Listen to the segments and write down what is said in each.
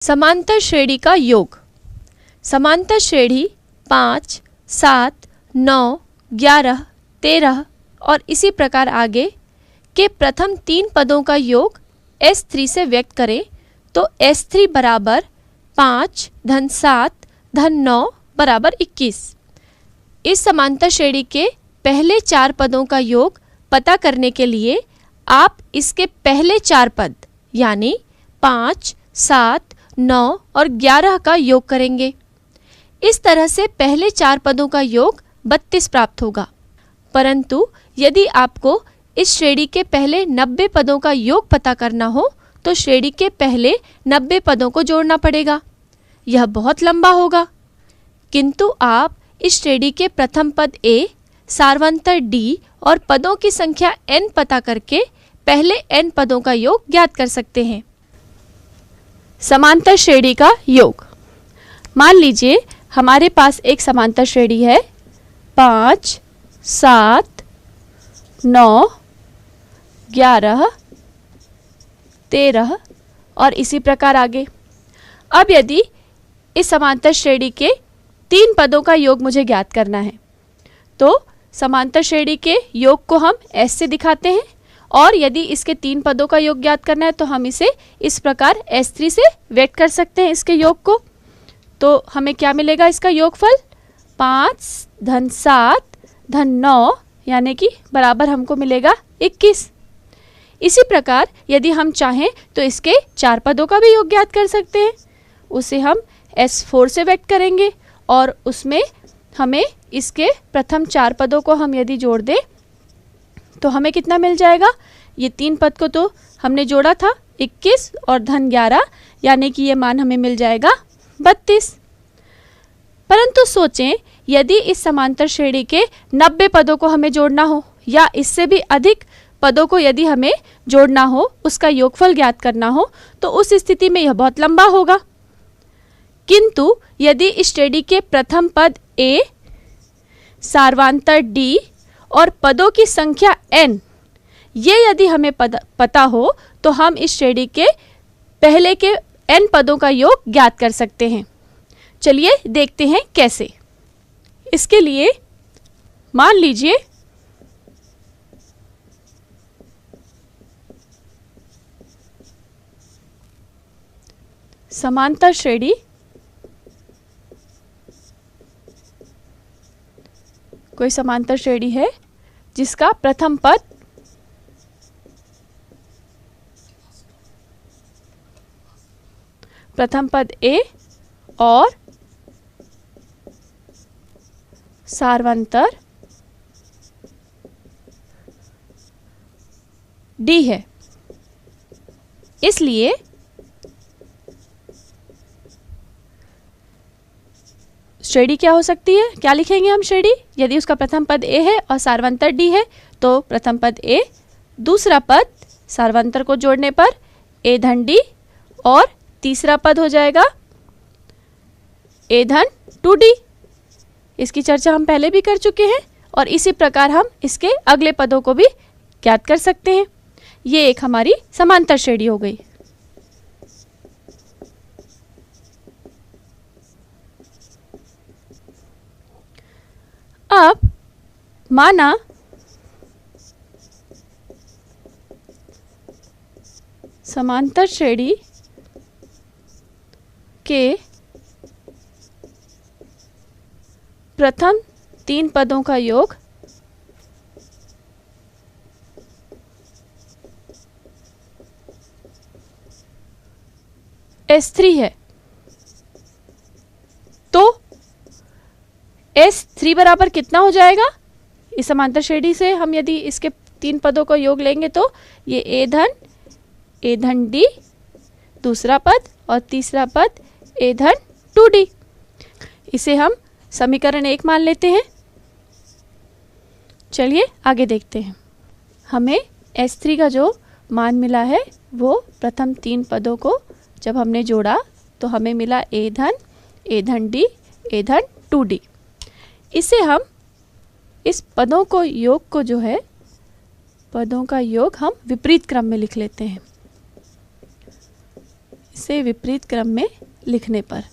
समांतर श्रेणी का योग। समांतर श्रेणी 5, 7, 9, 11, 13 और इसी प्रकार आगे के प्रथम 3 पदों का योग S3 से व्यक्त करें तो S3 बराबर 5 धन 7 धन 9 बराबर 21। इस समांतर श्रेणी के पहले 4 पदों का योग पता करने के लिए आप इसके पहले 4 पद यानी 5, 7, 9 और 11 का योग करेंगे। इस तरह से पहले 4 पदों का योग 32 प्राप्त होगा। परंतु यदि आपको इस श्रेणी के पहले 90 पदों का योग पता करना हो तो श्रेणी के पहले 90 पदों को जोड़ना पड़ेगा। यह बहुत लंबा होगा, किंतु आप इस श्रेणी के प्रथम पद A, सारवंतर D और पदों की संख्या n पता करके पहले n पदों का योग ज्ञात कर सकते हैं। समांतर श्रेणी का योग। मान लीजिए हमारे पास एक समांतर श्रेणी है 5, 7, 9, 11, 13 और इसी प्रकार आगे। अब यदि इस समांतर श्रेणी के 3 पदों का योग मुझे ज्ञात करना है तो समांतर श्रेणी के योग को हम S से दिखाते हैं और यदि इसके 3 पदों का योग ज्ञात करना है तो हम इसे इस प्रकार S3 से व्यक्त कर सकते हैं इसके योग को। तो हमें क्या मिलेगा इसका योगफल 5 धन 7 धन 9 यानी कि बराबर हमको मिलेगा 21। इसी प्रकार यदि हम चाहें तो इसके 4 पदों का भी योग ज्ञात कर सकते हैं। उसे हम S4 से व्यक्त करेंगे और उसमें हमें इसके प्रथम 4 पदों को हम यदि जोड़ दें तो हमें कितना मिल जाएगा। ये 3 पद को तो हमने जोड़ा था 21 और धन 11 यानी कि ये मान हमें मिल जाएगा 32। परंतु सोचें यदि इस समांतर श्रेणी के 90 पदों को हमें जोड़ना हो या इससे भी अधिक पदों को यदि हमें जोड़ना हो, उसका योगफल ज्ञात करना हो तो उस स्थिति में यह बहुत लंबा होगा। किंतु यदि इस श्रेणी के प्रथम पद A, सारवांतर D और पदों की संख्या n ये यदि हमें पता हो तो हम इस श्रेणी के पहले के n पदों का योग ज्ञात कर सकते हैं। चलिए देखते हैं कैसे। इसके लिए मान लीजिए समांतर श्रेणी कोई समांतर श्रेणी है जिसका प्रथम पद A और सारवंतर D है। इसलिए श्रेणी क्या हो सकती है, क्या लिखेंगे हम श्रेणी। यदि उसका प्रथम पद A है और सारवंतर D है तो प्रथम पद A, दूसरा पद सारवंतर को जोड़ने पर A धन D और तीसरा पद हो जाएगा A धन 2D। इसकी चर्चा हम पहले भी कर चुके हैं और इसी प्रकार हम इसके अगले पदों को भी ज्ञात कर सकते हैं। ये एक हमारी समांतर श्रेणी हो गई। अब माना समांतर श्रेणी के प्रथम 3 पदों का योग S3 है तो S3 बराबर कितना हो जाएगा। इस समांतर श्रेणी से हम यदि इसके 3 पदों का योग लेंगे तो ये A धन D दूसरा पद और तीसरा पद A धन 2D। इसे हम समीकरण 1 मान लेते हैं। चलिए आगे देखते हैं। हमें S3 का जो मान मिला है वो प्रथम 3 पदों को जब हमने जोड़ा तो हमें मिला A धन D A धन 2D। इसे हम इस पदों को योग को जो है पदों का योग हम विपरीत क्रम में लिख लेते हैं। से विपरीत क्रम में लिखने पर।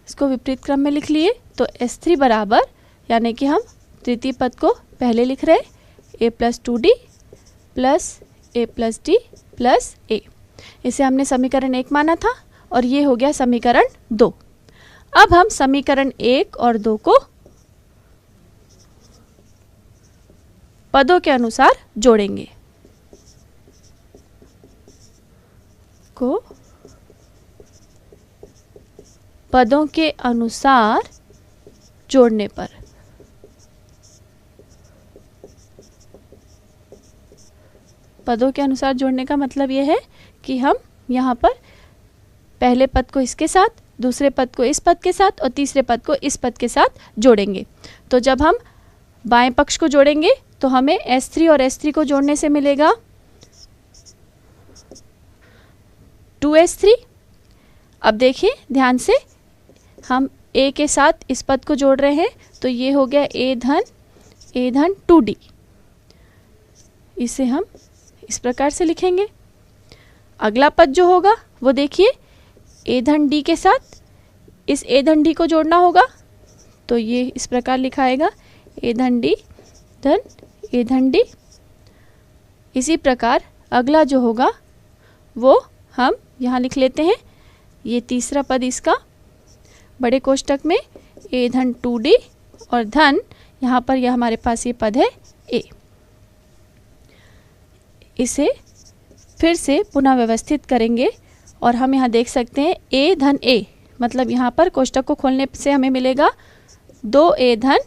इसको विपरीत क्रम में लिख लिए तो S3 बराबर, यानी कि हम तृतीय पद को पहले लिख रहे a plus 2d plus a plus d plus a। इसे हमने समीकरण 1 माना था और ये हो गया समीकरण 2। अब हम समीकरण 1 और 2 को पदों के अनुसार जोड़ेंगे। पदों के अनुसार जोड़ने पर पदों के अनुसार जोड़ने का मतलब यह है कि हम यहाँ पर पहले पद को इसके साथ, दूसरे पद को इस पद के साथ और तीसरे पद को इस पद के साथ जोड़ेंगे। तो जब हम बाएं पक्ष को जोड़ेंगे तो हमें S3 और S3 को जोड़ने से मिलेगा 2S3। अब देखिए ध्यान से, हम a के साथ इस पद को जोड़ रहे हैं तो ये हो गया a धन 2d। इसे हम इस प्रकार से लिखेंगे। अगला पद जो होगा वो देखिए a धन d के साथ इस a धन d को जोड़ना होगा तो ये इस प्रकार लिखाएगा a धन d धन a धन d। इसी प्रकार अगला जो होगा वो हम यहाँ लिख लेते हैं। ये तीसरा पद इसका बड़े कोष्टक में a धन 2d और धन यहाँ पर यह हमारे पास ये पद है a। इसे फिर से पुनः व्यवस्थित करेंगे और हम यहाँ देख सकते हैं a धन a, मतलब यहाँ पर कोष्टक को खोलने से हमें मिलेगा 2a धन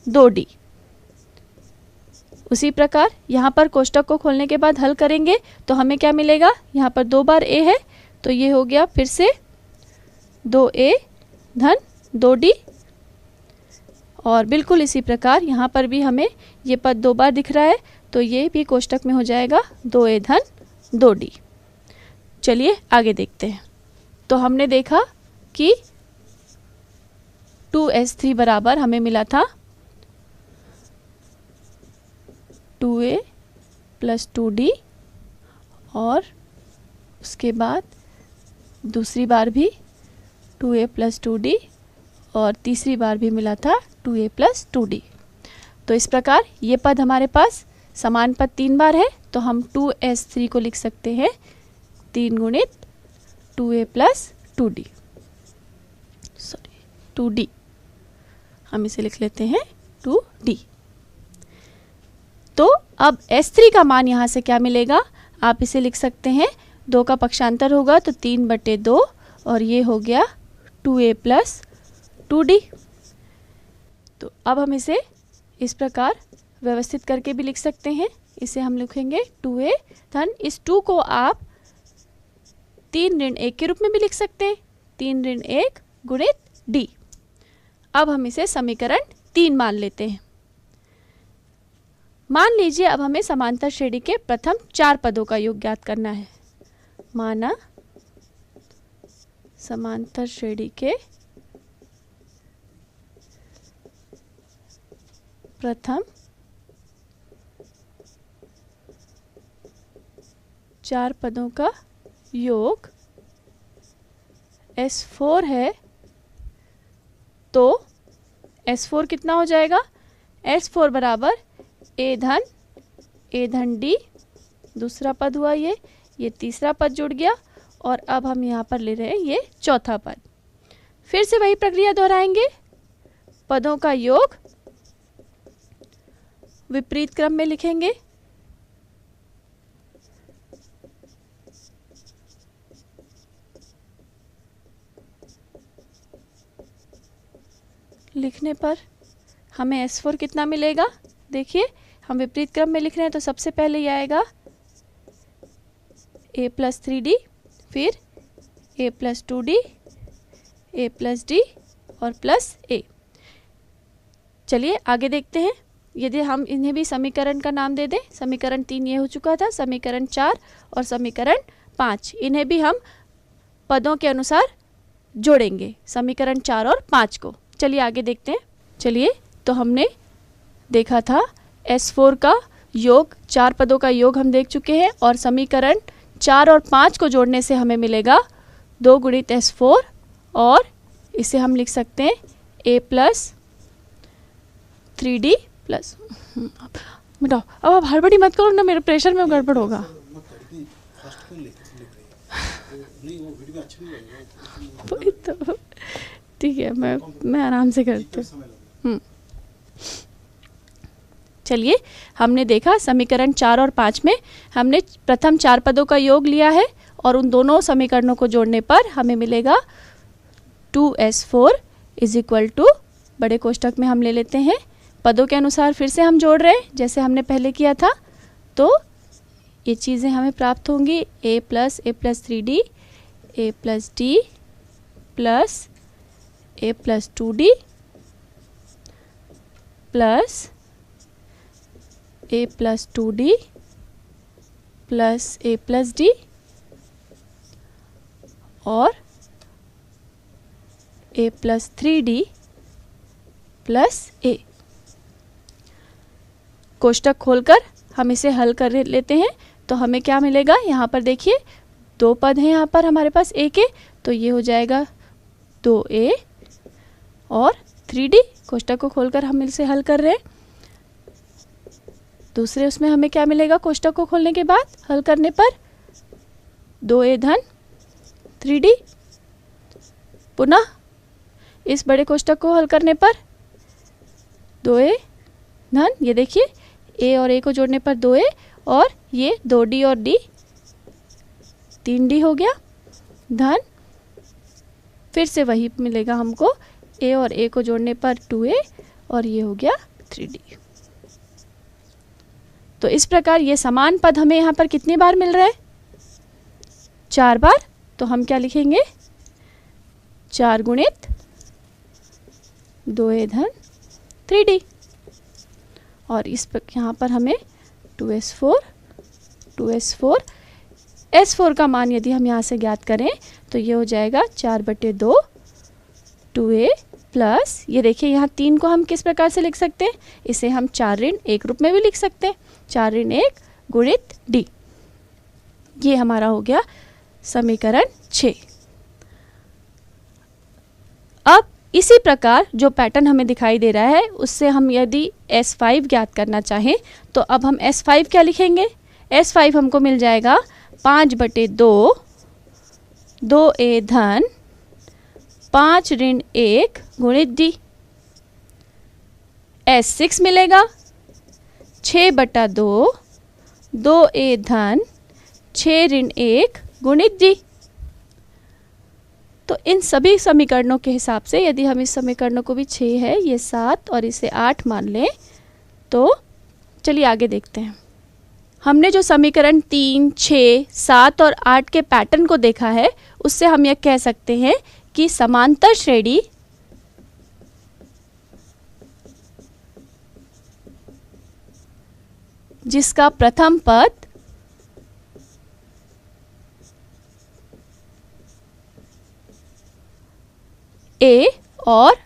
2d। उसी प्रकार यहाँ पर कोष्टक को खोलने के बाद हल करेंगे तो हमें क्या मिलेगा, यहाँ पर 2 बार a है तो ये हो गया फिर से 2a धन 2d। और बिल्कुल इसी प्रकार यहाँ पर भी हमें ये पद 2 बार दिख रहा है तो ये भी कोष्टक में हो जाएगा 2a धन 2d। चलिए आगे देखते हैं। तो हमने देखा कि 2S3 बराबर हमें मिला था 2a प्लस 2d और उसके बाद दूसरी बार भी 2a प्लस 2d और तीसरी बार भी मिला था 2a प्लस 2d। तो इस प्रकार ये पद हमारे पास समान पद 3 बार है तो हम 2S3 को लिख सकते हैं 3 गुणित 2a प्लस 2d, 2d। हम इसे लिख लेते हैं 2d। तो अब S3 का मान यहाँ से क्या मिलेगा, आप इसे लिख सकते हैं 2 का पक्षांतर होगा तो 3/2 और ये हो गया 2a प्लस 2d। तो अब हम इसे इस प्रकार व्यवस्थित करके भी लिख सकते हैं। इसे हम लिखेंगे 2a धन, इस 2 को आप 3 ऋण 1 के रूप में भी लिख सकते हैं, 3 ऋण 1 गुणित d। अब हम इसे समीकरण 3 मान लेते हैं। मान लीजिए अब हमें समांतर श्रेणी के प्रथम 4 पदों का योग ज्ञात करना है। माना समांतर श्रेणी के प्रथम 4 पदों का योग S4 है तो S4 कितना हो जाएगा, S4 बराबर a धन d, दूसरा पद हुआ ये तीसरा पद जुड़ गया और अब हम यहाँ पर ले रहे हैं ये चौथा पद। फिर से वही प्रक्रिया दोहराएंगे, पदों का योग विपरीत क्रम में लिखेंगे। लिखने पर हमें S4 कितना मिलेगा, देखिए हम विपरीत क्रम में लिख रहे हैं तो सबसे पहले ये आएगा a प्लस 3d, फिर a plus 2d, a plus d और प्लस a। चलिए आगे देखते हैं। यदि हम इन्हें भी समीकरण का नाम दे दें, समीकरण 3 ये हो चुका था, समीकरण 4 और समीकरण 5, इन्हें भी हम पदों के अनुसार जोड़ेंगे, समीकरण 4 और 5 को। चलिए आगे देखते हैं। चलिए तो हमने देखा था S4 का योग, 4 पदों का योग हम देख चुके हैं, और समीकरण 4 और 5 को जोड़ने से हमें मिलेगा 2 गुणित S4, और इसे हम लिख सकते हैं A प्लस 3D प्लस। बताओ, अब आप हड़बड़ी मत करो ना, मेरे प्रेशर में गड़बड़ होगा। तो ठीक है, मैं आराम से करती हूँ। चलिए, हमने देखा समीकरण 4 और 5 में हमने प्रथम 4 पदों का योग लिया है, और उन दोनों समीकरणों को जोड़ने पर हमें मिलेगा 2S4 इज इक्वल टू, बड़े कोष्टक में हम ले लेते हैं, पदों के अनुसार फिर से हम जोड़ रहे हैं जैसे हमने पहले किया था। तो ये चीज़ें हमें प्राप्त होंगी, A plus 3D, A plus D plus A plus 2D plus A plus 2D plus A plus D और A plus 3D plus A। कोष्टक खोलकर हम इसे हल कर लेते हैं, तो हमें क्या मिलेगा, यहाँ पर देखिए 2 पद हैं यहाँ पर हमारे पास A के, तो ये हो जाएगा 2A और 3D। कोष्टक को खोलकर हम इसे हल कर रहे हैं। दूसरे उसमें हमें क्या मिलेगा, कोष्टक को खोलने के बाद हल करने पर 2A धन 3D। पुनः इस बड़े कोष्टक को हल करने पर 2A धन, ये देखिए A और A को जोड़ने पर 2A, और ये 2D और D 3D हो गया, धन फिर से वही मिलेगा हमको, A और A को जोड़ने पर 2A और ये हो गया 3D। तो इस प्रकार ये समान पद हमें यहाँ पर कितनी बार मिल रहा है, 4 बार। तो हम क्या लिखेंगे, 4 गुणित 2A धन 3D, और इस पर यहाँ पर हमें 2S4 S4 का मान यदि हम यहाँ से ज्ञात करें तो ये हो जाएगा 4/2 2A प्लस, ये देखिए यहाँ 3 को हम किस प्रकार से लिख सकते हैं, इसे हम 4 ऋण 1 रूप में भी लिख सकते हैं, 4 ऋण 1 गुणित D। ये हमारा हो गया समीकरण 6। अब इसी प्रकार जो पैटर्न हमें दिखाई दे रहा है उससे हम यदि S5 ज्ञात करना चाहें तो अब हम S5 क्या लिखेंगे, S5 हमको मिल जाएगा 5/2 2A धन 5 ऋण 1 गुणित D। S6 मिलेगा 6/2 2A धन 6 ऋण 1 गुणित D। तो इन सभी समीकरणों के हिसाब से यदि हम इस समीकरणों को भी 6 है, ये 7 और इसे 8 मान लें, तो चलिए आगे देखते हैं। हमने जो समीकरण 3, 6, 7 और 8 के पैटर्न को देखा है उससे हम यह कह सकते हैं कि समांतर श्रेणी जिसका प्रथम पद A और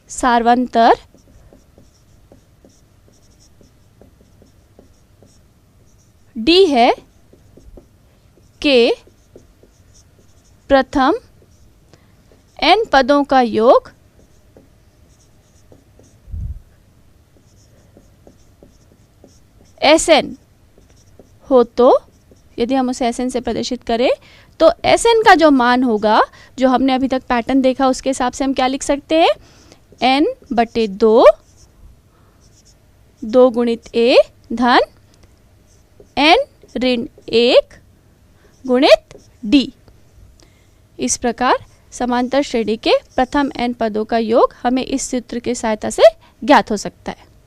सार्वंतर D है के प्रथम n पदों का योग Sn हो, तो यदि हम उसे Sn से प्रदर्शित करें तो Sn का जो मान होगा, जो हमने अभी तक पैटर्न देखा उसके हिसाब से हम क्या लिख सकते हैं, n/2 2 गुणित A धन n ऋण 1 गुणित D। इस प्रकार समांतर श्रेणी के प्रथम n पदों का योग हमें इस सूत्र की सहायता से ज्ञात हो सकता है।